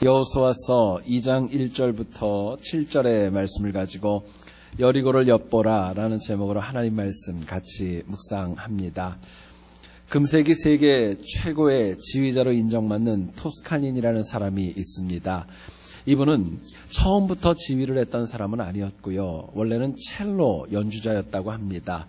여호수아서 2장 1절부터 7절의 말씀을 가지고 여리고를 엿보라 라는 제목으로 하나님 말씀 같이 묵상합니다. 금세기 세계 최고의 지휘자로 인정받는 토스카닌이라는 사람이 있습니다. 이분은 처음부터 지휘를 했던 사람은 아니었고요. 원래는 첼로 연주자였다고 합니다.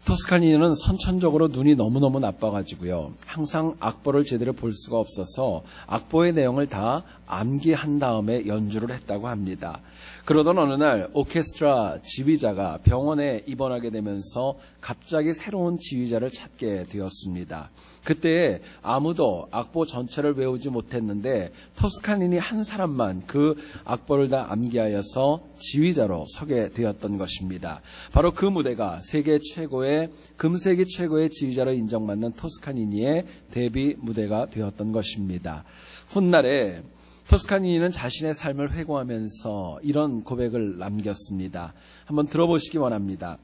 토스카니는 선천적으로 눈이 너무너무 나빠가지고요. 항상 악보를 제대로 볼 수가 없어서 악보의 내용을 다 암기한 다음에 연주를 했다고 합니다. 그러던 어느 날 오케스트라 지휘자가 병원에 입원하게 되면서 갑자기 새로운 지휘자를 찾게 되었습니다. 그때 아무도 악보 전체를 외우지 못했는데 토스카닌이 한 사람만 그 악보를 다 암기하여서 지휘자로 서게 되었던 것입니다. 바로 그 무대가 세계 최고의 금세기 최고의 지휘자로 인정받는 토스카니니의 데뷔 무대가 되었던 것입니다. 훗날에 토스카니니는 자신의 삶을 회고하면서 이런 고백을 남겼습니다. 한번 들어보시기 원합니다.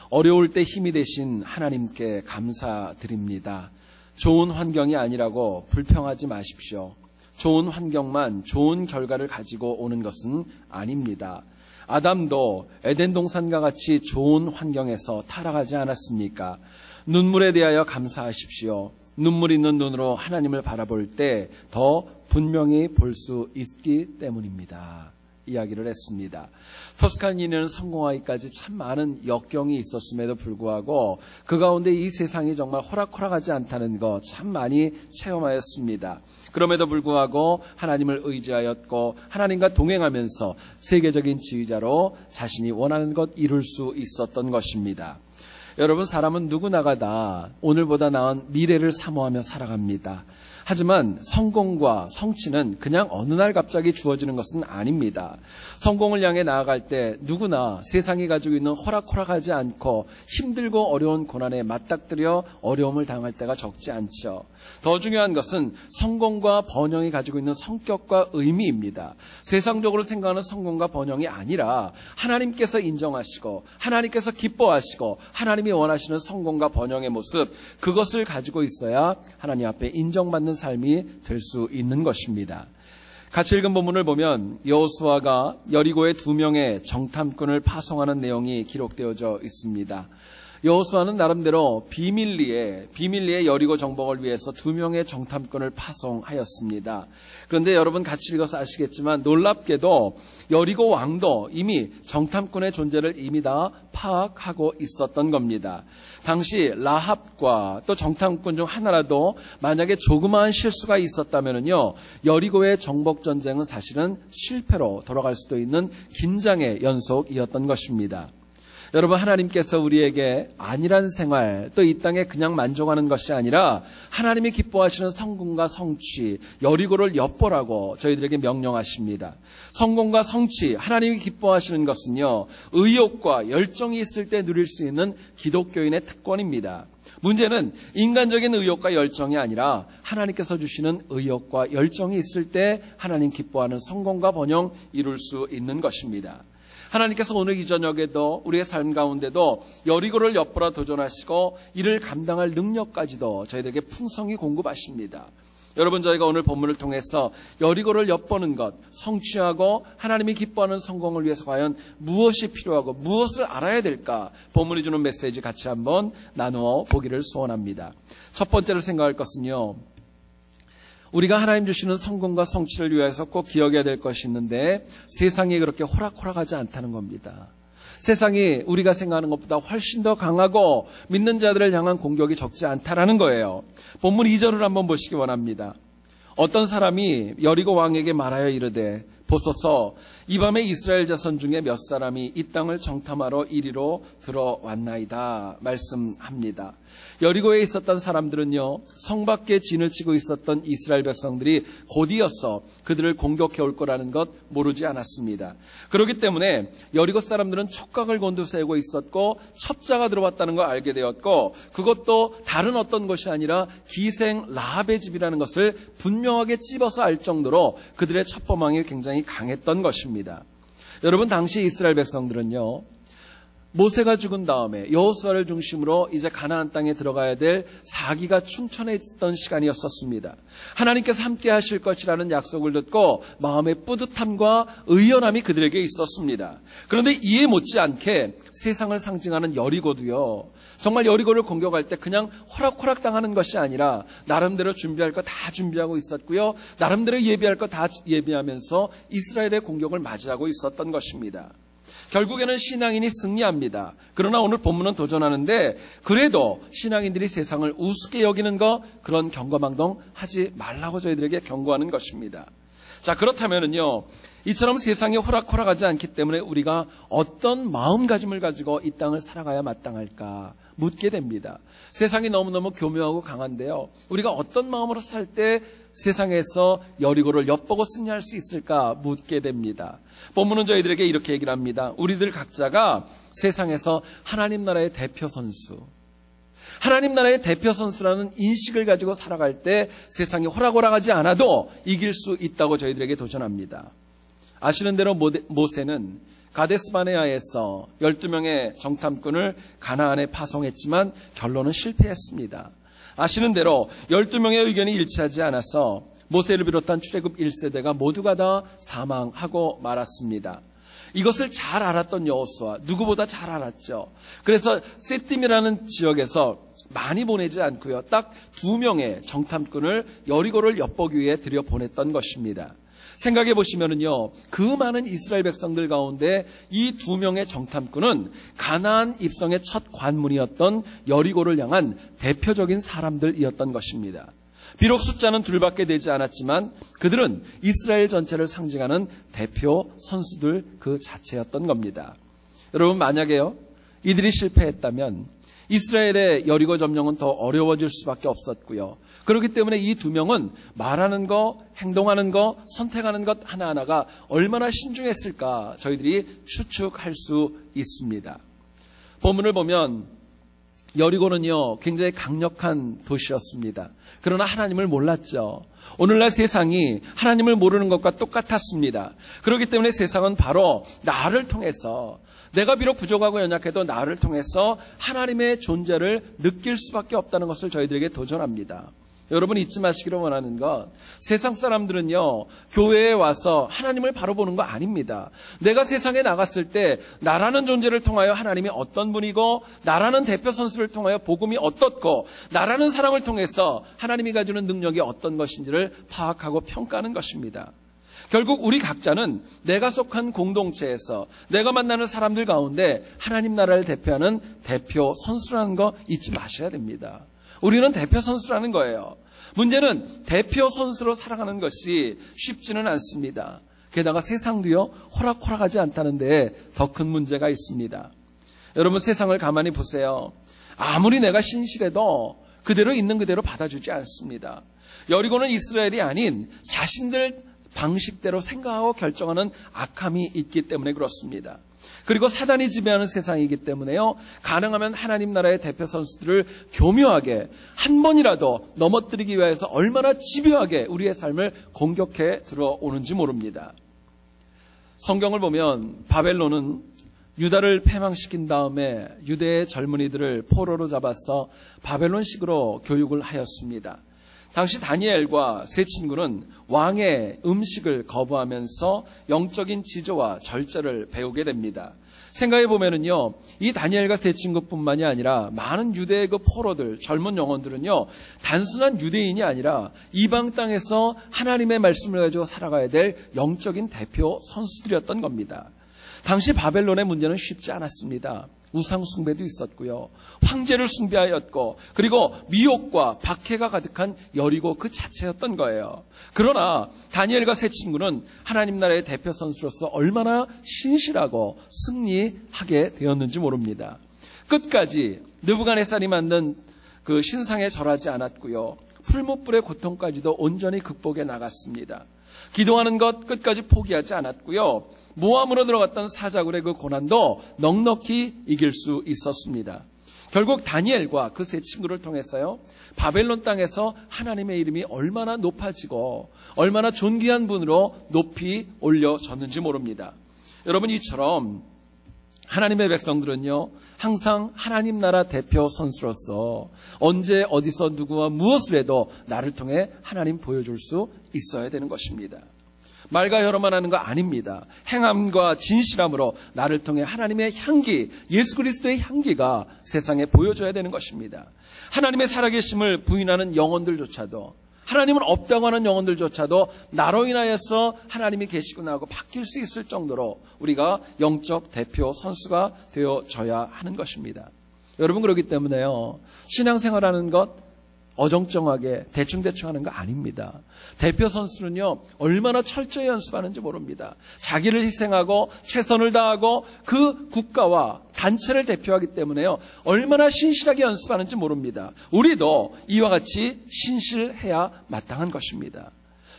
어려울 때 힘이 되신 하나님께 감사드립니다. 좋은 환경이 아니라고 불평하지 마십시오. 좋은 환경만 좋은 결과를 가지고 오는 것은 아닙니다. 아담도 에덴 동산과 같이 좋은 환경에서 타락하지 않았습니까? 눈물에 대하여 감사하십시오. 눈물 있는 눈으로 하나님을 바라볼 때 더 분명히 볼 수 있기 때문입니다. 이야기를 했습니다. 토스카니는 성공하기까지 참 많은 역경이 있었음에도 불구하고 그 가운데 이 세상이 정말 호락호락하지 않다는 거 참 많이 체험하였습니다. 그럼에도 불구하고 하나님을 의지하였고 하나님과 동행하면서 세계적인 지휘자로 자신이 원하는 것 이룰 수 있었던 것입니다. 여러분, 사람은 누구나가 다 오늘보다 나은 미래를 사모하며 살아갑니다. 하지만 성공과 성취는 그냥 어느 날 갑자기 주어지는 것은 아닙니다. 성공을 향해 나아갈 때 누구나 세상이 가지고 있는 호락호락하지 않고 힘들고 어려운 고난에 맞닥뜨려 어려움을 당할 때가 적지 않죠. 더 중요한 것은 성공과 번영이 가지고 있는 성격과 의미입니다. 세상적으로 생각하는 성공과 번영이 아니라 하나님께서 인정하시고 하나님께서 기뻐하시고 하나님이 원하시는 성공과 번영의 모습, 그것을 가지고 있어야 하나님 앞에 인정받는 삶이 될 수 있는 것입니다. 같이 읽은 본문을 보면 여호수아가 여리고의 2명의 정탐꾼을 파송하는 내용이 기록되어져 있습니다. 여호수아는 나름대로 비밀리에 여리고 정복을 위해서 2명의 정탐꾼을 파송하였습니다. 그런데 여러분 같이 읽어서 아시겠지만 놀랍게도 여리고 왕도 이미 정탐꾼의 존재를 이미 다 파악하고 있었던 겁니다. 당시 라합과 또 정탐꾼 중 하나라도 만약에 조그마한 실수가 있었다면요, 여리고의 정복 전쟁은 사실은 실패로 돌아갈 수도 있는 긴장의 연속이었던 것입니다. 여러분, 하나님께서 우리에게 안일한 생활, 또 이 땅에 그냥 만족하는 것이 아니라 하나님이 기뻐하시는 성공과 성취, 여리고를 엿보라고 저희들에게 명령하십니다. 성공과 성취, 하나님이 기뻐하시는 것은요, 의욕과 열정이 있을 때 누릴 수 있는 기독교인의 특권입니다. 문제는 인간적인 의욕과 열정이 아니라 하나님께서 주시는 의욕과 열정이 있을 때 하나님 기뻐하는 성공과 번영 이룰 수 있는 것입니다. 하나님께서 오늘 이 저녁에도 우리의 삶 가운데도 여리고를 엿보라 도전하시고 이를 감당할 능력까지도 저희들에게 풍성히 공급하십니다. 여러분, 저희가 오늘 본문을 통해서 여리고를 엿보는 것, 성취하고 하나님이 기뻐하는 성공을 위해서 과연 무엇이 필요하고 무엇을 알아야 될까, 본문이 주는 메시지 같이 한번 나누어 보기를 소원합니다. 첫 번째로 생각할 것은요, 우리가 하나님 주시는 성공과 성취를 위해서 꼭 기억해야 될 것이 있는데 세상이 그렇게 호락호락하지 않다는 겁니다. 세상이 우리가 생각하는 것보다 훨씬 더 강하고 믿는 자들을 향한 공격이 적지 않다라는 거예요. 본문 2절을 한번 보시기 원합니다. 어떤 사람이 여리고 왕에게 말하여 이르되 보소서, 이 밤에 이스라엘 자손 중에 몇 사람이 이 땅을 정탐하러 이리로 들어왔나이다 말씀합니다. 여리고에 있었던 사람들은요, 성 밖에 진을 치고 있었던 이스라엘 백성들이 곧이어서 그들을 공격해 올 거라는 것 모르지 않았습니다. 그렇기 때문에 여리고 사람들은 촉각을 곤두세우고 있었고 첩자가 들어왔다는 걸 알게 되었고, 그것도 다른 어떤 것이 아니라 기생 라합의 집이라는 것을 분명하게 찝어서 알 정도로 그들의 첩보망이 굉장히 강했던 것입니다. 여러분, 당시 이스라엘 백성들은요, 모세가 죽은 다음에 여호수아를 중심으로 이제 가나안 땅에 들어가야 될 사기가 충천했던 시간이었었습니다. 하나님께서 함께 하실 것이라는 약속을 듣고 마음의 뿌듯함과 의연함이 그들에게 있었습니다. 그런데 이에 못지않게 세상을 상징하는 여리고도요, 정말 여리고를 공격할 때 그냥 호락호락 당하는 것이 아니라 나름대로 준비할 거 다 준비하고 있었고요, 나름대로 예비할 거 다 예비하면서 이스라엘의 공격을 맞이하고 있었던 것입니다. 결국에는 신앙인이 승리합니다. 그러나 오늘 본문은 도전하는데, 그래도 신앙인들이 세상을 우습게 여기는 것, 그런 경거망동 하지 말라고 저희들에게 경고하는 것입니다. 자, 그렇다면은요, 이처럼 세상이 호락호락하지 않기 때문에 우리가 어떤 마음가짐을 가지고 이 땅을 살아가야 마땅할까 묻게 됩니다. 세상이 너무너무 교묘하고 강한데요, 우리가 어떤 마음으로 살 때 세상에서 여리고를 엿보고 승리할 수 있을까 묻게 됩니다. 본문은 저희들에게 이렇게 얘기를 합니다. 우리들 각자가 세상에서 하나님 나라의 대표 선수, 하나님 나라의 대표 선수라는 인식을 가지고 살아갈 때 세상이 호락호락하지 않아도 이길 수 있다고 저희들에게 도전합니다. 아시는 대로 모세는 가데스바네아에서 12명의 정탐꾼을 가나안에 파송했지만 결론은 실패했습니다. 아시는 대로 12명의 의견이 일치하지 않아서 모세를 비롯한 출애굽 1세대가 모두가 다 사망하고 말았습니다. 이것을 잘 알았던 여호수아, 누구보다 잘 알았죠. 그래서 세팀이라는 지역에서 많이 보내지 않고요, 딱 2명의 정탐꾼을 여리고를 엿보기 위해 들여보냈던 것입니다. 생각해 보시면은요, 그 많은 이스라엘 백성들 가운데 이 2명의 정탐꾼은 가나안 입성의 첫 관문이었던 여리고를 향한 대표적인 사람들이었던 것입니다. 비록 숫자는 둘밖에 되지 않았지만 그들은 이스라엘 전체를 상징하는 대표 선수들 그 자체였던 겁니다. 여러분, 만약에요, 이들이 실패했다면 이스라엘의 여리고 점령은 더 어려워질 수밖에 없었고요. 그렇기 때문에 이 2명은 말하는 거, 행동하는 거, 선택하는 것 하나하나가 얼마나 신중했을까 저희들이 추측할 수 있습니다. 본문을 보면 여리고는요, 굉장히 강력한 도시였습니다. 그러나 하나님을 몰랐죠. 오늘날 세상이 하나님을 모르는 것과 똑같았습니다. 그렇기 때문에 세상은 바로 나를 통해서, 내가 비록 부족하고 연약해도 나를 통해서 하나님의 존재를 느낄 수밖에 없다는 것을 저희들에게 도전합니다. 여러분, 잊지 마시기를 원하는 것, 세상 사람들은요, 교회에 와서 하나님을 바로 보는 거 아닙니다. 내가 세상에 나갔을 때 나라는 존재를 통하여 하나님이 어떤 분이고, 나라는 대표 선수를 통하여 복음이 어떻고, 나라는 사람을 통해서 하나님이 가지는 능력이 어떤 것인지를 파악하고 평가하는 것입니다. 결국 우리 각자는 내가 속한 공동체에서, 내가 만나는 사람들 가운데 하나님 나라를 대표하는 대표 선수라는 거 잊지 마셔야 됩니다. 우리는 대표 선수라는 거예요. 문제는 대표 선수로 살아가는 것이 쉽지는 않습니다. 게다가 세상도요, 호락호락하지 않다는 데에 더 큰 문제가 있습니다. 여러분, 세상을 가만히 보세요. 아무리 내가 신실해도 그대로 있는 그대로 받아주지 않습니다. 여리고는 이스라엘이 아닌 자신들 방식대로 생각하고 결정하는 악함이 있기 때문에 그렇습니다. 그리고 사단이 지배하는 세상이기 때문에요, 가능하면 하나님 나라의 대표 선수들을 교묘하게 한 번이라도 넘어뜨리기 위해서 얼마나 집요하게 우리의 삶을 공격해 들어오는지 모릅니다. 성경을 보면 바벨론은 유다를 패망시킨 다음에 유대의 젊은이들을 포로로 잡아서 바벨론식으로 교육을 하였습니다. 당시 다니엘과 세 친구는 왕의 음식을 거부하면서 영적인 지조와 절제를 배우게 됩니다. 생각해 보면은요, 이 다니엘과 세 친구뿐만이 아니라 많은 유대의 그 포로들, 젊은 영혼들은요, 단순한 유대인이 아니라 이방 땅에서 하나님의 말씀을 가지고 살아가야 될 영적인 대표 선수들이었던 겁니다. 당시 바벨론의 문제는 쉽지 않았습니다. 우상 숭배도 있었고요, 황제를 숭배하였고, 그리고 미혹과 박해가 가득한 여리고 그 자체였던 거예요. 그러나 다니엘과 세 친구는 하나님 나라의 대표 선수로서 얼마나 신실하고 승리하게 되었는지 모릅니다. 끝까지 느부갓네살이 만든 그 신상에 절하지 않았고요, 풀무불의 고통까지도 온전히 극복해 나갔습니다. 기도하는 것 끝까지 포기하지 않았고요, 모함으로 들어갔던 사자굴의 그 고난도 넉넉히 이길 수 있었습니다. 결국 다니엘과 그 세 친구를 통해서요, 바벨론 땅에서 하나님의 이름이 얼마나 높아지고 얼마나 존귀한 분으로 높이 올려졌는지 모릅니다. 여러분, 이처럼 하나님의 백성들은요, 항상 하나님 나라 대표 선수로서 언제 어디서 누구와 무엇을 해도 나를 통해 하나님 보여줄 수 있어야 되는 것입니다. 말과 혀로만 하는 거 아닙니다. 행함과 진실함으로 나를 통해 하나님의 향기, 예수 그리스도의 향기가 세상에 보여줘야 되는 것입니다. 하나님의 살아계심을 부인하는 영혼들조차도, 하나님은 없다고 하는 영혼들조차도 나로 인하여서 하나님이 계시구나 하고 바뀔 수 있을 정도로 우리가 영적 대표 선수가 되어져야 하는 것입니다. 여러분, 그렇기 때문에요, 신앙생활하는 것 어정쩡하게 대충대충 하는 거 아닙니다. 대표 선수는요, 얼마나 철저히 연습하는지 모릅니다. 자기를 희생하고 최선을 다하고 그 국가와 단체를 대표하기 때문에요, 얼마나 신실하게 연습하는지 모릅니다. 우리도 이와 같이 신실해야 마땅한 것입니다.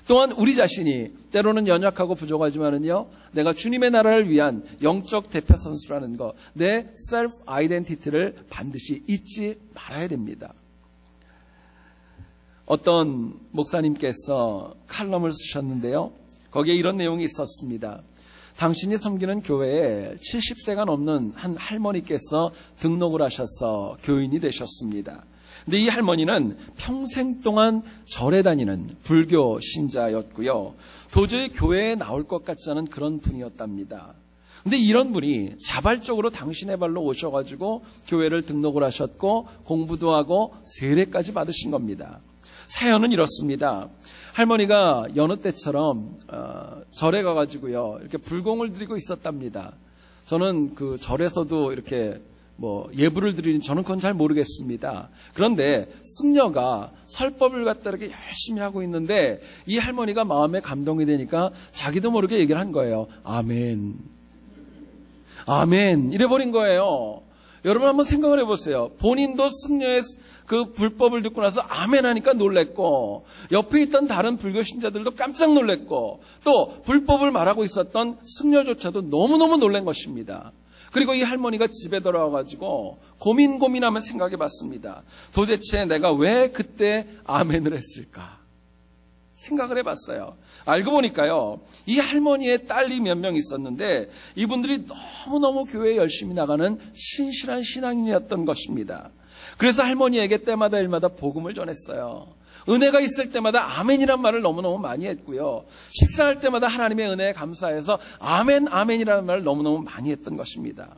또한 우리 자신이 때로는 연약하고 부족하지만은요, 내가 주님의 나라를 위한 영적 대표 선수라는 거, 내 셀프 아이덴티티를 반드시 잊지 말아야 됩니다. 어떤 목사님께서 칼럼을 쓰셨는데요, 거기에 이런 내용이 있었습니다. 당신이 섬기는 교회에 70세가 넘는 한 할머니께서 등록을 하셔서 교인이 되셨습니다. 근데 이 할머니는 평생 동안 절에 다니는 불교 신자였고요, 도저히 교회에 나올 것 같지 않은 그런 분이었답니다. 근데 이런 분이 자발적으로 당신의 발로 오셔가지고 교회를 등록을 하셨고 공부도 하고 세례까지 받으신 겁니다. 사연은 이렇습니다. 할머니가 여느 때처럼 절에 가가지고요, 이렇게 불공을 드리고 있었답니다. 저는 그 절에서도 이렇게 예불을 드리는, 저는 그건 잘 모르겠습니다. 그런데 승려가 설법을 갖다 이렇게 열심히 하고 있는데 이 할머니가 마음에 감동이 되니까 자기도 모르게 얘기를 한 거예요. 아멘, 아멘 이래버린 거예요. 여러분 한번 생각을 해보세요. 본인도 승려의 그 불법을 듣고 나서 아멘 하니까 놀랬고, 옆에 있던 다른 불교 신자들도 깜짝 놀랬고, 또 불법을 말하고 있었던 승려조차도 너무너무 놀란 것입니다. 그리고 이 할머니가 집에 돌아와가지고 고민하며 생각해 봤습니다. 도대체 내가 왜 그때 아멘을 했을까? 생각을 해봤어요. 알고 보니까요, 이 할머니의 딸이 몇 명 있었는데 이분들이 너무너무 교회에 열심히 나가는 신실한 신앙인이었던 것입니다. 그래서 할머니에게 때마다 일마다 복음을 전했어요. 은혜가 있을 때마다 아멘이란 말을 너무너무 많이 했고요, 식사할 때마다 하나님의 은혜에 감사해서 아멘, 아멘이라는 말을 너무너무 많이 했던 것입니다.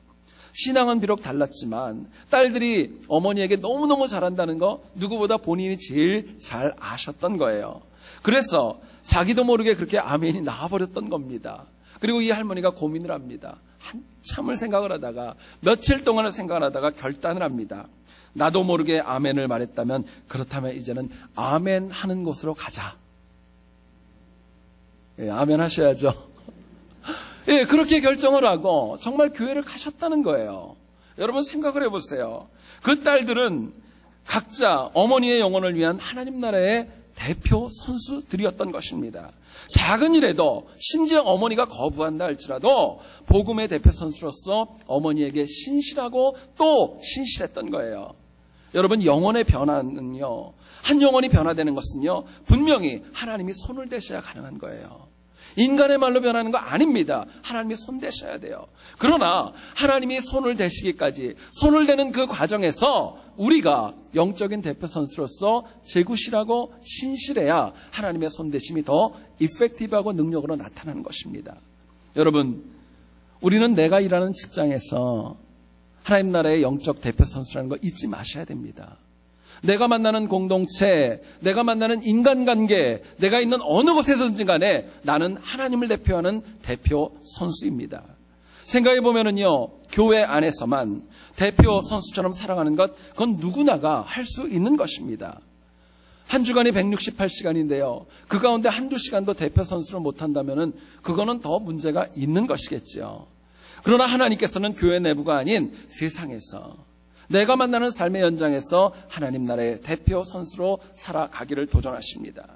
신앙은 비록 달랐지만 딸들이 어머니에게 너무너무 잘한다는 거 누구보다 본인이 제일 잘 아셨던 거예요. 그래서 자기도 모르게 그렇게 아멘이 나와버렸던 겁니다. 그리고 이 할머니가 고민을 합니다. 한참을 생각을 하다가, 며칠 동안을 생각을 하다가 결단을 합니다. 나도 모르게 아멘을 말했다면, 그렇다면 이제는 아멘 하는 곳으로 가자. 예, 아멘 하셔야죠. 예, 그렇게 결정을 하고 정말 교회를 가셨다는 거예요. 여러분 생각을 해보세요. 그 딸들은 각자 어머니의 영혼을 위한 하나님 나라의 대표 선수들이었던 것입니다. 작은 일에도, 심지어 어머니가 거부한다 할지라도 복음의 대표 선수로서 어머니에게 신실하고 또 신실했던 거예요. 여러분, 영혼의 변화는요, 한 영혼이 변화되는 것은요, 분명히 하나님이 손을 대셔야 가능한 거예요. 인간의 말로 변하는 거 아닙니다. 하나님이 손 대셔야 돼요. 그러나 하나님이 손을 대시기까지, 손을 대는 그 과정에서 우리가 영적인 대표 선수로서 제구실하고 신실해야 하나님의 손 대심이 더 이펙티브하고 능력으로 나타나는 것입니다. 여러분, 우리는 내가 일하는 직장에서 하나님 나라의 영적 대표 선수라는 거 잊지 마셔야 됩니다. 내가 만나는 공동체, 내가 만나는 인간관계, 내가 있는 어느 곳에서든지 간에 나는 하나님을 대표하는 대표 선수입니다. 생각해 보면은요, 교회 안에서만 대표 선수처럼 살아가는 것, 그건 누구나가 할 수 있는 것입니다. 한 주간이 168시간인데요. 그 가운데 한두 시간도 대표 선수를 못한다면은 그거는 더 문제가 있는 것이겠죠. 그러나 하나님께서는 교회 내부가 아닌 세상에서, 내가 만나는 삶의 현장에서 하나님 나라의 대표 선수로 살아가기를 도전하십니다.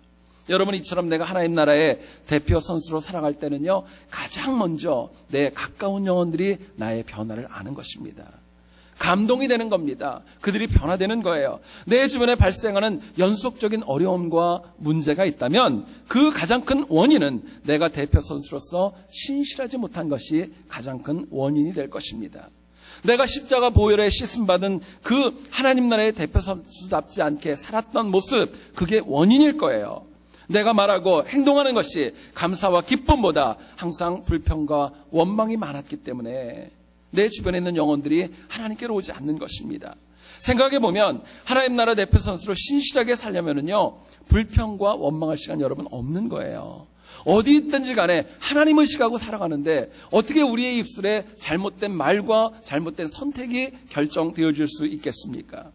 여러분, 이처럼 내가 하나님 나라의 대표 선수로 살아갈 때는요, 가장 먼저 내 가까운 영혼들이 나의 변화를 아는 것입니다. 감동이 되는 겁니다. 그들이 변화되는 거예요. 내 주변에 발생하는 연속적인 어려움과 문제가 있다면 그 가장 큰 원인은 내가 대표 선수로서 신실하지 못한 것이 가장 큰 원인이 될 것입니다. 내가 십자가 보혈에 씻음받은 그 하나님 나라의 대표 선수답지 않게 살았던 모습, 그게 원인일 거예요. 내가 말하고 행동하는 것이 감사와 기쁨보다 항상 불평과 원망이 많았기 때문에 내 주변에 있는 영혼들이 하나님께로 오지 않는 것입니다. 생각해보면 하나님 나라 대표 선수로 신실하게 살려면은요, 불평과 원망할 시간 여러분 없는 거예요. 어디 있든지 간에 하나님 의식하고 살아가는데 어떻게 우리의 입술에 잘못된 말과 잘못된 선택이 결정되어질 수 있겠습니까?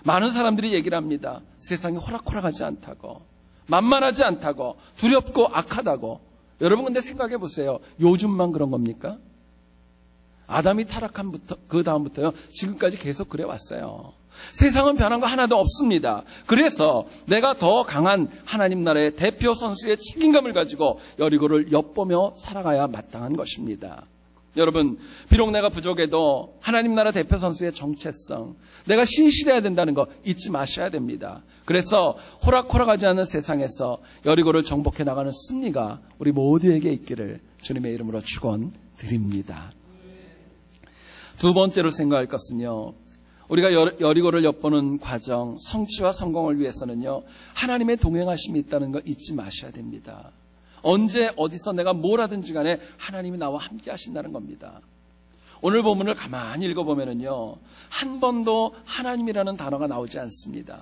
많은 사람들이 얘기를 합니다. 세상이 호락호락하지 않다고, 만만하지 않다고, 두렵고 악하다고. 여러분 근데 생각해 보세요. 요즘만 그런 겁니까? 아담이 타락한 그 다음부터요, 지금까지 계속 그래 왔어요. 세상은 변한 거 하나도 없습니다. 그래서 내가 더 강한 하나님 나라의 대표 선수의 책임감을 가지고 여리고를 엿보며 살아가야 마땅한 것입니다. 여러분, 비록 내가 부족해도 하나님 나라 대표 선수의 정체성, 내가 신실해야 된다는 거 잊지 마셔야 됩니다. 그래서 호락호락하지 않은 세상에서 여리고를 정복해 나가는 승리가 우리 모두에게 있기를 주님의 이름으로 축원드립니다. 두 번째로 생각할 것은요, 우리가 여리고를 엿보는 과정, 성취와 성공을 위해서는요, 하나님의 동행하심이 있다는 거 잊지 마셔야 됩니다. 언제 어디서 내가 뭘 하든지 간에 하나님이 나와 함께 하신다는 겁니다. 오늘 본문을 가만히 읽어보면은요, 한 번도 하나님이라는 단어가 나오지 않습니다.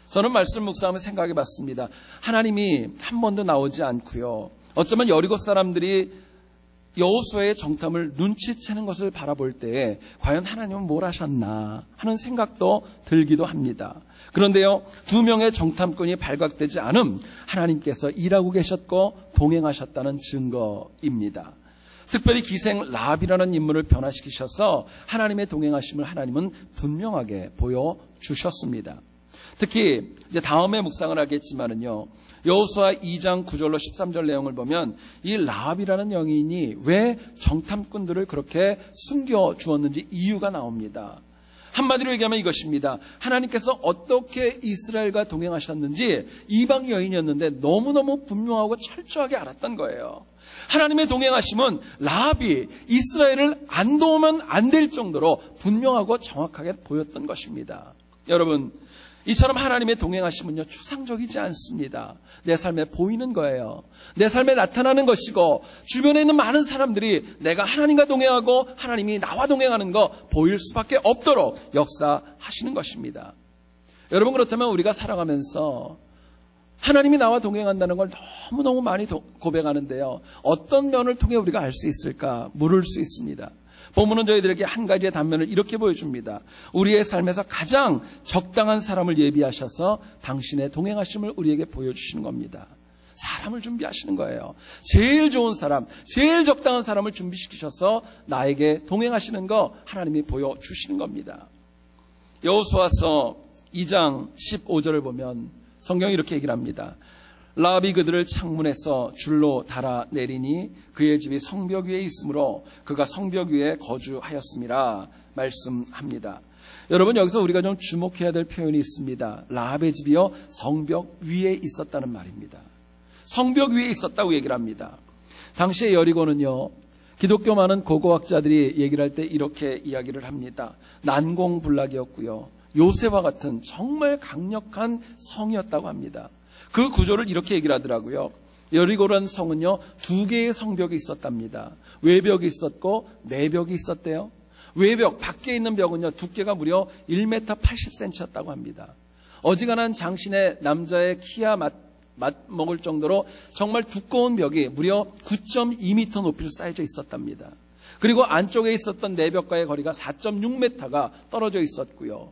저는 말씀 묵상하며 생각해 봤습니다. 하나님이 한 번도 나오지 않고요, 어쩌면 여리고 사람들이 여호수아의 정탐을 눈치채는 것을 바라볼 때에 과연 하나님은 뭘 하셨나 하는 생각도 들기도 합니다. 그런데요, 두 명의 정탐꾼이 발각되지 않음 하나님께서 일하고 계셨고 동행하셨다는 증거입니다. 특별히 기생 라합이라는 인물을 변화시키셔서 하나님의 동행하심을 하나님은 분명하게 보여주셨습니다. 특히 이제 다음에 묵상을 하겠지만은요, 여호수아 2장 9절로 13절 내용을 보면 이 라합이라는 여인이 왜 정탐꾼들을 그렇게 숨겨주었는지 이유가 나옵니다. 한마디로 얘기하면 이것입니다. 하나님께서 어떻게 이스라엘과 동행하셨는지 이방 여인이었는데 너무너무 분명하고 철저하게 알았던 거예요. 하나님의 동행하심은 라합이 이스라엘을 안 도우면 안 될 정도로 분명하고 정확하게 보였던 것입니다. 여러분, 이처럼 하나님의 동행하심은요, 추상적이지 않습니다. 내 삶에 보이는 거예요. 내 삶에 나타나는 것이고 주변에 있는 많은 사람들이 내가 하나님과 동행하고 하나님이 나와 동행하는 거 보일 수밖에 없도록 역사하시는 것입니다. 여러분, 그렇다면 우리가 살아가면서 하나님이 나와 동행한다는 걸 너무너무 많이 고백하는데요, 어떤 면을 통해 우리가 알 수 있을까 물을 수 있습니다. 본문은 저희들에게 한 가지의 단면을 이렇게 보여줍니다. 우리의 삶에서 가장 적당한 사람을 예비하셔서 당신의 동행하심을 우리에게 보여주시는 겁니다. 사람을 준비하시는 거예요. 제일 좋은 사람, 제일 적당한 사람을 준비시키셔서 나에게 동행하시는 거 하나님이 보여주시는 겁니다. 여호수아서 2장 15절을 보면 성경이 이렇게 얘기를 합니다. 라합이 그들을 창문에서 줄로 달아내리니 그의 집이 성벽 위에 있으므로 그가 성벽 위에 거주하였음이라 말씀합니다. 여러분, 여기서 우리가 좀 주목해야 될 표현이 있습니다. 라합의 집이요, 성벽 위에 있었다는 말입니다. 성벽 위에 있었다고 얘기를 합니다. 당시의 여리고는요, 기독교 많은 고고학자들이 얘기를 할 때 이렇게 이야기를 합니다. 난공불락이었고요, 요새와 같은 정말 강력한 성이었다고 합니다. 그 구조를 이렇게 얘기를 하더라고요. 여리고라는 성은요, 두 개의 성벽이 있었답니다. 외벽이 있었고 내벽이 있었대요. 외벽 밖에 있는 벽은요, 두께가 무려 1m 80cm였다고 합니다. 어지간한 장신의 남자의 키야 맞먹을 정도로 정말 두꺼운 벽이 무려 9.2m 높이로 쌓여져 있었답니다. 그리고 안쪽에 있었던 내벽과의 거리가 4.6m가 떨어져 있었고요.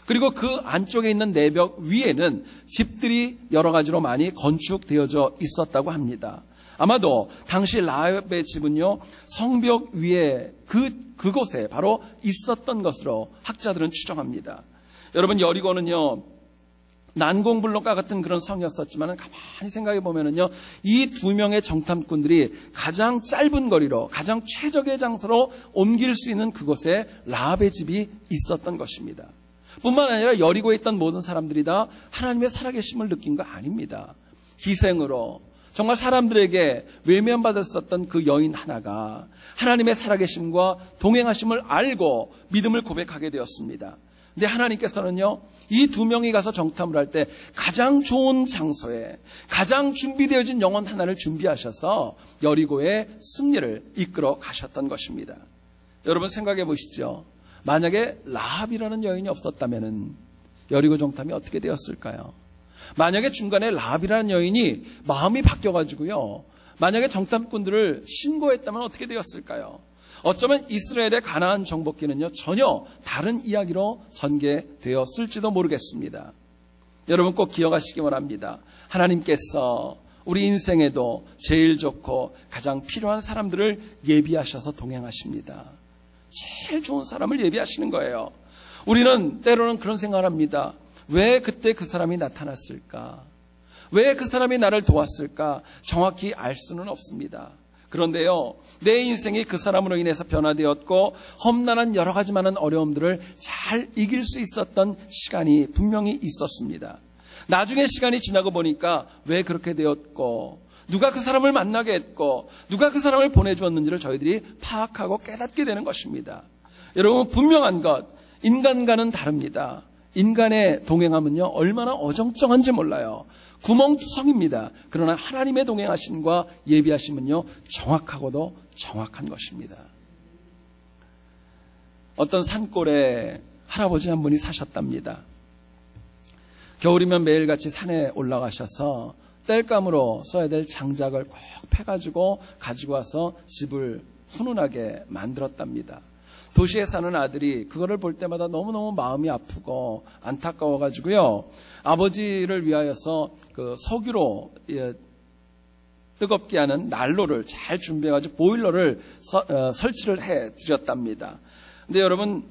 그리고 그 안쪽에 있는 내벽 위에는 집들이 여러 가지로 많이 건축되어져 있었다고 합니다. 아마도 당시 라합의 집은요, 성벽 위에 그곳에 바로 있었던 것으로 학자들은 추정합니다. 여러분, 여리고는요, 난공불락과 같은 그런 성이었었지만 가만히 생각해 보면은요, 이 두 명의 정탐꾼들이 가장 짧은 거리로, 가장 최적의 장소로 옮길 수 있는 그곳에 라합의 집이 있었던 것입니다. 뿐만 아니라 여리고에 있던 모든 사람들이 다 하나님의 살아계심을 느낀 거 아닙니다. 기생으로 정말 사람들에게 외면받았었던 그 여인 하나가 하나님의 살아계심과 동행하심을 알고 믿음을 고백하게 되었습니다. 근데 하나님께서는요, 이 두 명이 가서 정탐을 할 때 가장 좋은 장소에 가장 준비되어진 영혼 하나를 준비하셔서 여리고의 승리를 이끌어 가셨던 것입니다. 여러분 생각해 보시죠. 만약에 라합이라는 여인이 없었다면 여리고 정탐이 어떻게 되었을까요? 만약에 중간에 라합이라는 여인이 마음이 바뀌어가지고요, 만약에 정탐꾼들을 신고했다면 어떻게 되었을까요? 어쩌면 이스라엘의 가나안 정복기는요, 전혀 다른 이야기로 전개되었을지도 모르겠습니다. 여러분 꼭 기억하시기 바랍니다. 하나님께서 우리 인생에도 제일 좋고 가장 필요한 사람들을 예비하셔서 동행하십니다. 제일 좋은 사람을 예비하시는 거예요. 우리는 때로는 그런 생각을 합니다. 왜 그때 그 사람이 나타났을까? 왜 그 사람이 나를 도왔을까? 정확히 알 수는 없습니다. 그런데요, 내 인생이 그 사람으로 인해서 변화되었고 험난한 여러 가지 많은 어려움들을 잘 이길 수 있었던 시간이 분명히 있었습니다. 나중에 시간이 지나고 보니까 왜 그렇게 되었고 누가 그 사람을 만나게 했고 누가 그 사람을 보내주었는지를 저희들이 파악하고 깨닫게 되는 것입니다. 여러분 분명한 것, 인간과는 다릅니다. 인간의 동행함은요, 얼마나 어정쩡한지 몰라요. 구멍투성입니다. 그러나 하나님의 동행하심과 예비하심은요, 정확하고도 정확한 것입니다. 어떤 산골에 할아버지 한 분이 사셨답니다. 겨울이면 매일같이 산에 올라가셔서 땔감으로 써야 될 장작을 꼭 패가지고 가지고 와서 집을 훈훈하게 만들었답니다. 도시에 사는 아들이 그거를 볼 때마다 너무너무 마음이 아프고 안타까워가지고요, 아버지를 위하여서 그 석유로 뜨겁게 하는 난로를 잘 준비해가지고 보일러를 설치를 해드렸답니다. 근데 여러분,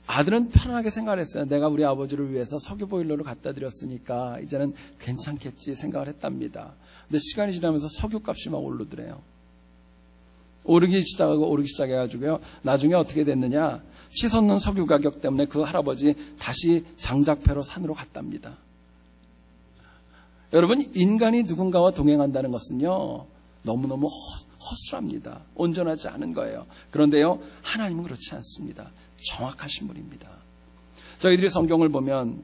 아들은 편하게 생각을 했어요. 내가 우리 아버지를 위해서 석유 보일러를 갖다 드렸으니까 이제는 괜찮겠지 생각을 했답니다. 근데 시간이 지나면서 석유 값이 막 오르더래요. 오르기 시작해가지고요, 나중에 어떻게 됐느냐, 치솟는 석유 가격 때문에 그 할아버지 다시 장작패로 산으로 갔답니다. 여러분, 인간이 누군가와 동행한다는 것은요, 너무너무 허술합니다. 온전하지 않은 거예요. 그런데요, 하나님은 그렇지 않습니다. 정확하신 분입니다. 저희들이 성경을 보면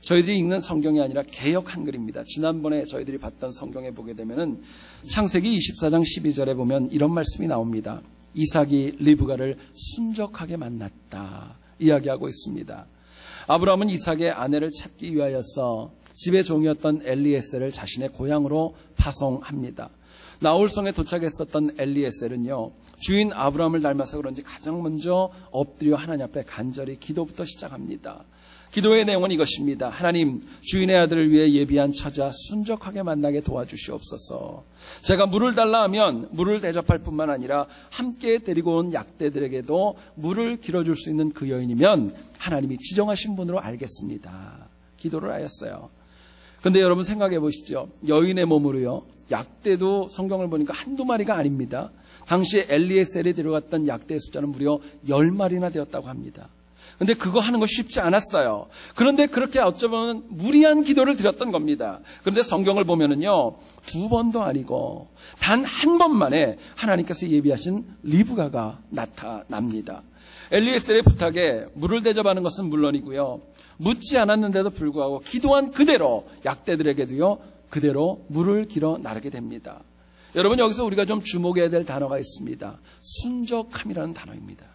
저희들이 읽는 성경이 아니라 개역 한글입니다. 지난번에 저희들이 봤던 성경에 보게 되면은 창세기 24장 12절에 보면 이런 말씀이 나옵니다. 이삭이 리브가를 순적하게 만났다 이야기하고 있습니다. 아브라함은 이삭의 아내를 찾기 위하여서 집의 종이었던 엘리에셀을 자신의 고향으로 파송합니다. 나홀성에 도착했었던 엘리에셀은요, 주인 아브라함을 닮아서 그런지 가장 먼저 엎드려 하나님 앞에 간절히 기도부터 시작합니다. 기도의 내용은 이것입니다. 하나님, 주인의 아들을 위해 예비한 처자 순적하게 만나게 도와주시옵소서. 제가 물을 달라 하면 물을 대접할 뿐만 아니라 함께 데리고 온 약대들에게도 물을 길어줄 수 있는 그 여인이면 하나님이 지정하신 분으로 알겠습니다. 기도를 하였어요. 그런데 여러분 생각해 보시죠. 여인의 몸으로요, 약대도 성경을 보니까 한두 마리가 아닙니다. 당시 엘리에셀이 데려갔던 약대의 숫자는 무려 10마리나 되었다고 합니다. 근데 그거 하는 거 쉽지 않았어요. 그런데 그렇게 어쩌면 무리한 기도를 드렸던 겁니다. 그런데 성경을 보면은요, 2번도 아니고 단 한 번만에 하나님께서 예비하신 리브가가 나타납니다. 엘리에셀의 부탁에 물을 대접하는 것은 물론이고요, 묻지 않았는데도 불구하고 기도한 그대로 약대들에게도요, 그대로 물을 길어 나르게 됩니다. 여러분, 여기서 우리가 좀 주목해야 될 단어가 있습니다. 순적함이라는 단어입니다.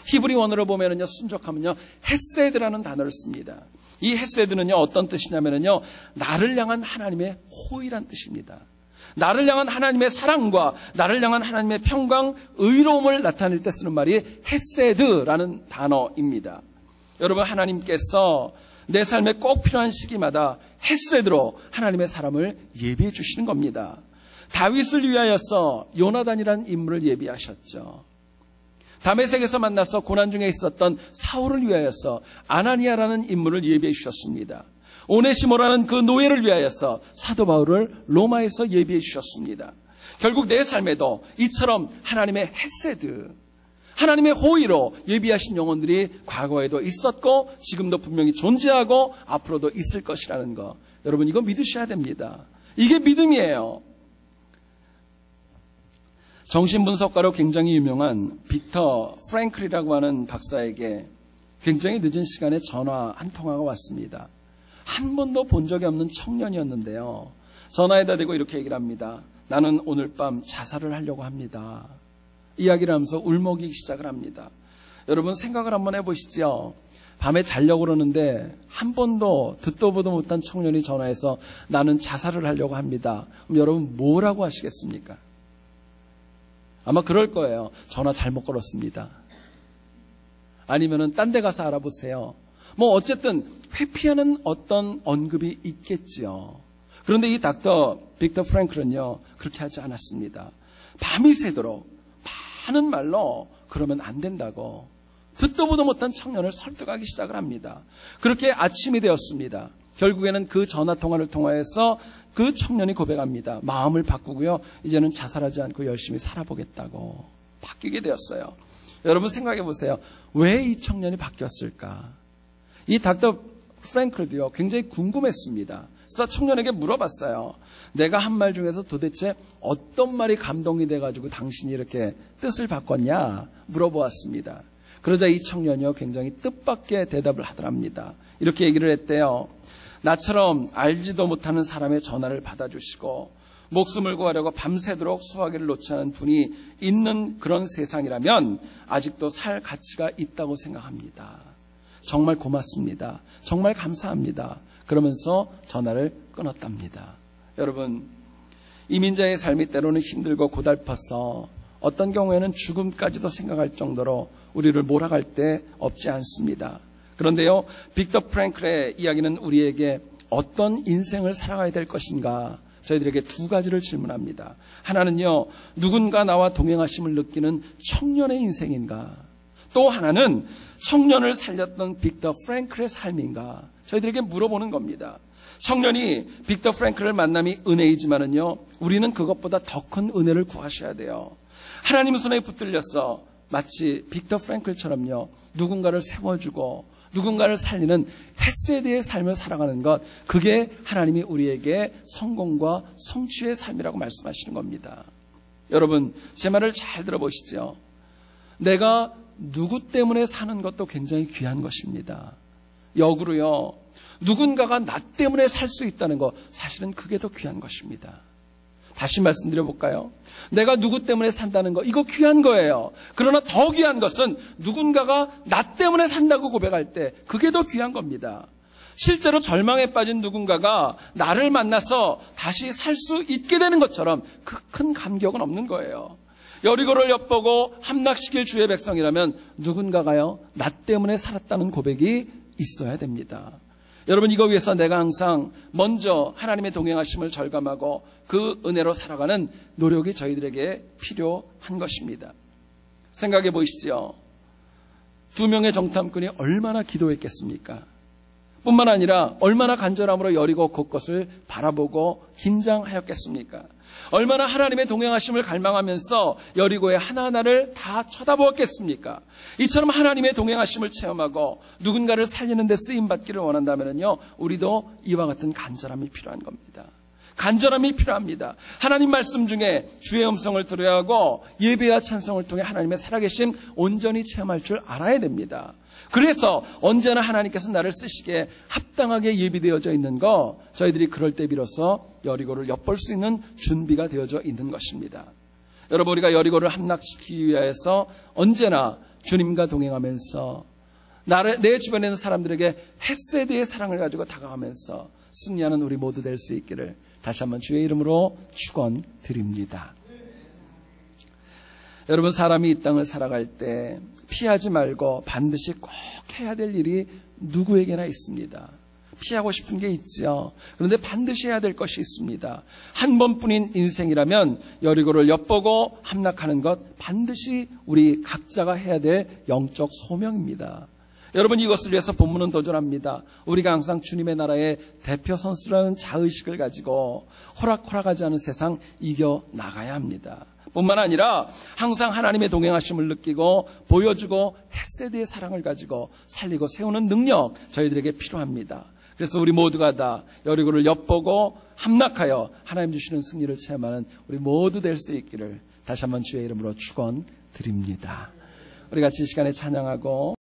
히브리 원어로 보면은요, 순적함은요, 헤세드라는 단어를 씁니다. 이 헤세드는요, 어떤 뜻이냐면은요, 나를 향한 하나님의 호의란 뜻입니다. 나를 향한 하나님의 사랑과 나를 향한 하나님의 평강, 의로움을 나타낼 때 쓰는 말이 헤세드라는 단어입니다. 여러분, 하나님께서 내 삶에 꼭 필요한 시기마다 헤세드로 하나님의 사람을 예비해 주시는 겁니다. 다윗을 위하여서 요나단이라는 인물을 예비하셨죠. 다메섹에서 만나서 고난 중에 있었던 사울을 위하여서 아나니아라는 인물을 예비해 주셨습니다. 오네시모라는 그 노예를 위하여서 사도 바울을 로마에서 예비해 주셨습니다. 결국 내 삶에도 이처럼 하나님의 헤세드, 하나님의 호의로 예비하신 영혼들이 과거에도 있었고 지금도 분명히 존재하고 앞으로도 있을 것이라는 거, 여러분 이거 믿으셔야 됩니다. 이게 믿음이에요. 정신분석가로 굉장히 유명한 빅터 프랭클이라고 하는 박사에게 굉장히 늦은 시간에 전화 한 통화가 왔습니다. 한 번도 본 적이 없는 청년이었는데요. 전화에다 대고 이렇게 얘기를 합니다. 나는 오늘 밤 자살을 하려고 합니다. 이야기를 하면서 울먹이기 시작을 합니다. 여러분 생각을 한번 해보시죠. 밤에 자려고 그러는데 한 번도 듣도 보도 못한 청년이 전화해서 나는 자살을 하려고 합니다. 그럼 여러분 뭐라고 하시겠습니까? 아마 그럴 거예요. 전화 잘못 걸었습니다. 아니면은 딴 데 가서 알아보세요. 뭐 어쨌든 회피하는 어떤 언급이 있겠지요. 그런데 이 닥터 빅터 프랭클은요 그렇게 하지 않았습니다. 밤이 새도록 많은 말로 그러면 안 된다고 듣도 보도 못한 청년을 설득하기 시작을 합니다. 그렇게 아침이 되었습니다. 결국에는 그 전화통화를 통해서 그 청년이 고백합니다. 마음을 바꾸고요. 이제는 자살하지 않고 열심히 살아보겠다고 바뀌게 되었어요. 여러분 생각해 보세요. 왜 이 청년이 바뀌었을까? 이 닥터 프랭클도요 굉장히 궁금했습니다. 그래서 청년에게 물어봤어요. 내가 한 말 중에서 도대체 어떤 말이 감동이 돼가지고 당신이 이렇게 뜻을 바꿨냐 물어보았습니다. 그러자 이 청년이요 굉장히 뜻밖의 대답을 하더랍니다. 이렇게 얘기를 했대요. 나처럼 알지도 못하는 사람의 전화를 받아주시고 목숨을 구하려고 밤새도록 수화기를 놓지 않은 분이 있는 그런 세상이라면 아직도 살 가치가 있다고 생각합니다. 정말 고맙습니다. 정말 감사합니다. 그러면서 전화를 끊었답니다. 여러분, 이민자의 삶이 때로는 힘들고 고달퍼서 어떤 경우에는 죽음까지도 생각할 정도로 우리를 몰아갈 때 없지 않습니다. 그런데요, 빅터 프랭클의 이야기는 우리에게 어떤 인생을 살아가야 될 것인가 저희들에게 두 가지를 질문합니다. 하나는요, 누군가 나와 동행하심을 느끼는 청년의 인생인가? 또 하나는 청년을 살렸던 빅터 프랭클의 삶인가? 저희들에게 물어보는 겁니다. 청년이 빅터 프랭클을 만남이 은혜이지만은요, 우리는 그것보다 더 큰 은혜를 구하셔야 돼요. 하나님 손에 붙들려서 마치 빅터 프랭클처럼요, 누군가를 세워주고 누군가를 살리는 헤세드의 삶을 살아가는 것, 그게 하나님이 우리에게 성공과 성취의 삶이라고 말씀하시는 겁니다. 여러분, 제 말을 잘 들어보시죠. 내가 누구 때문에 사는 것도 굉장히 귀한 것입니다. 역으로요, 누군가가 나 때문에 살 수 있다는 것, 사실은 그게 더 귀한 것입니다. 다시 말씀드려볼까요? 내가 누구 때문에 산다는 거, 이거 귀한 거예요. 그러나 더 귀한 것은 누군가가 나 때문에 산다고 고백할 때 그게 더 귀한 겁니다. 실제로 절망에 빠진 누군가가 나를 만나서 다시 살 수 있게 되는 것처럼 그 큰 감격은 없는 거예요. 여리고를 엿보고 함락시킬 주의 백성이라면 누군가가요, 나 때문에 살았다는 고백이 있어야 됩니다. 여러분, 이거 위해서 내가 항상 먼저 하나님의 동행하심을 절감하고 그 은혜로 살아가는 노력이 저희들에게 필요한 것입니다. 생각해 보시죠. 2명의 정탐꾼이 얼마나 기도했겠습니까? 뿐만 아니라 얼마나 간절함으로 여리고 곳곳을 바라보고 긴장하였겠습니까? 얼마나 하나님의 동행하심을 갈망하면서 여리고의 하나하나를 다 쳐다보았겠습니까? 이처럼 하나님의 동행하심을 체험하고 누군가를 살리는 데 쓰임받기를 원한다면요, 우리도 이와 같은 간절함이 필요한 겁니다. 간절함이 필요합니다. 하나님 말씀 중에 주의 음성을 들어야 하고 예배와 찬송을 통해 하나님의 살아계심 온전히 체험할 줄 알아야 됩니다. 그래서 언제나 하나님께서 나를 쓰시기에 합당하게 예비되어져 있는 거, 저희들이 그럴 때 비로소 여리고를 엿볼 수 있는 준비가 되어져 있는 것입니다. 여러분, 우리가 여리고를 함락시키기 위해서 언제나 주님과 동행하면서 내 주변에 있는 사람들에게 헤세드의 사랑을 가지고 다가가면서 승리하는 우리 모두 될 수 있기를 다시 한번 주의 이름으로 축원드립니다. 여러분, 사람이 이 땅을 살아갈 때 피하지 말고 반드시 꼭 해야 될 일이 누구에게나 있습니다. 피하고 싶은 게 있죠. 그런데 반드시 해야 될 것이 있습니다. 한 번뿐인 인생이라면 여리고를 엿보고 함락하는 것, 반드시 우리 각자가 해야 될 영적 소명입니다. 여러분, 이것을 위해서 본문은 도전합니다. 우리가 항상 주님의 나라의 대표 선수라는 자의식을 가지고 호락호락하지 않은 세상 이겨나가야 합니다. 뿐만 아니라 항상 하나님의 동행하심을 느끼고 보여주고 헤세드의 사랑을 가지고 살리고 세우는 능력, 저희들에게 필요합니다. 그래서 우리 모두가 다 여리고를 엿보고 함락하여 하나님 주시는 승리를 체험하는 우리 모두 될 수 있기를 다시 한번 주의 이름으로 축원드립니다. 우리 같이 이 시간에 찬양하고